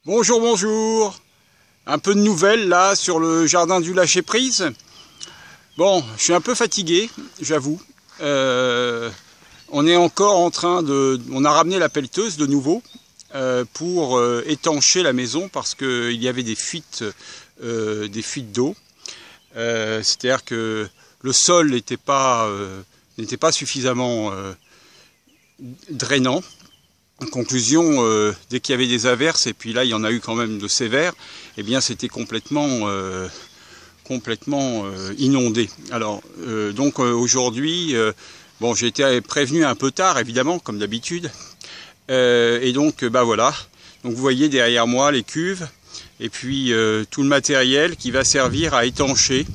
Bonjour, bonjour. Un peu de nouvelles là sur le jardin du lâcher-prise. Bon, je suis un peu fatigué, j'avoue. On est encore en train de... On a ramené la pelleteuse de nouveau pour étancher la maison parce qu'il y avait des fuites d'eau. C'est-à-dire que le sol n'était pas suffisamment drainant. En conclusion, dès qu'il y avait des averses, et puis là il y en a eu quand même de sévères, eh bien c'était complètement inondé. Alors donc aujourd'hui, bon, j'ai été prévenu un peu tard évidemment comme d'habitude, et donc bah voilà. Donc vous voyez derrière moi les cuves et puis tout le matériel qui va servir à étancher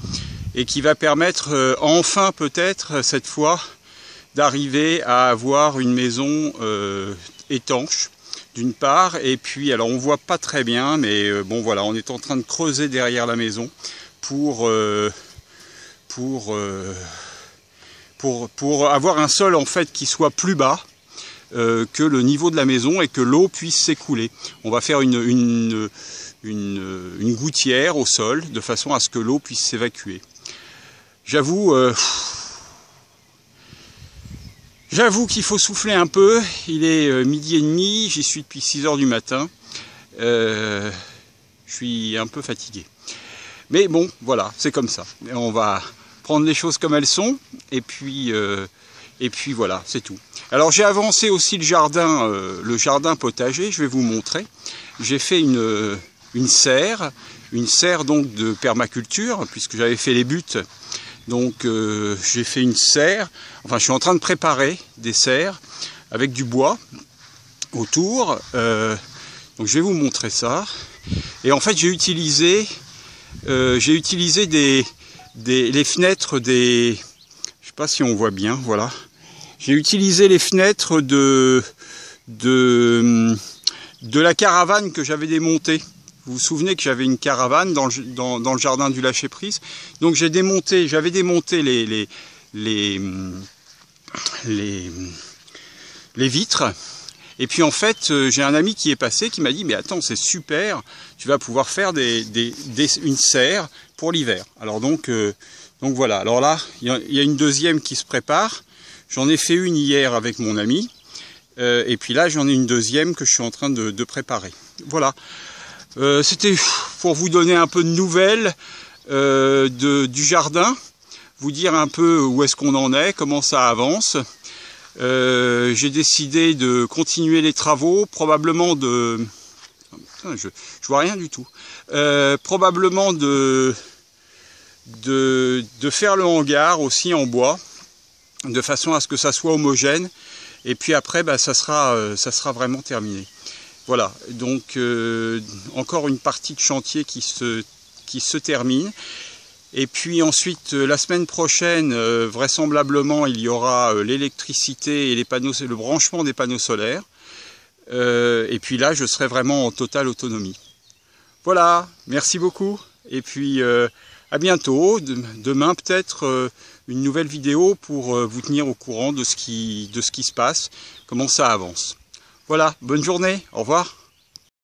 et qui va permettre enfin peut-être cette fois d'arriver à avoir une maison étanche d'une part, et puis alors on voit pas très bien, mais bon voilà, on est en train de creuser derrière la maison pour avoir un sol en fait qui soit plus bas que le niveau de la maison et que l'eau puisse s'écouler. On va faire une gouttière au sol de façon à ce que l'eau puisse s'évacuer. J'avoue qu'il faut souffler un peu. Il est 12h30, j'y suis depuis 6 h du matin. Je suis un peu fatigué. Mais bon, voilà, c'est comme ça. On va prendre les choses comme elles sont. Et puis voilà, c'est tout. Alors j'ai avancé aussi le jardin potager, je vais vous montrer. J'ai fait une serre donc de permaculture, puisque j'avais fait les buts. Donc j'ai fait une serre, enfin je suis en train de préparer des serres avec du bois autour. Donc je vais vous montrer ça. Et en fait j'ai utilisé les fenêtres des... Je sais pas si on voit bien, voilà. J'ai utilisé les fenêtres de la caravane que j'avais démontée. Vous vous souvenez que j'avais une caravane dans le jardin du lâcher-prise. Donc j'avais démonté les vitres. Et puis en fait, j'ai un ami qui est passé qui m'a dit « Mais attends, c'est super, tu vas pouvoir faire une serre pour l'hiver. » Alors donc voilà. Alors là, il y a une deuxième qui se prépare. J'en ai fait une hier avec mon ami. Et puis là, j'en ai une deuxième que je suis en train de préparer. Voilà. C'était pour vous donner un peu de nouvelles du jardin, vous dire un peu où est-ce qu'on en est, comment ça avance. J'ai décidé de continuer les travaux, probablement de... Putain, je vois rien du tout. Probablement de faire le hangar aussi en bois, de façon à ce que ça soit homogène. Et puis après, bah, ça sera vraiment terminé. Voilà, donc encore une partie de chantier qui se termine. Et puis ensuite, la semaine prochaine, vraisemblablement, il y aura l'électricité et le branchement des panneaux solaires. Et puis là, je serai vraiment en totale autonomie. Voilà, merci beaucoup. Et puis à bientôt. Demain, peut-être une nouvelle vidéo pour vous tenir au courant de ce qui se passe, comment ça avance. Voilà, bonne journée, au revoir.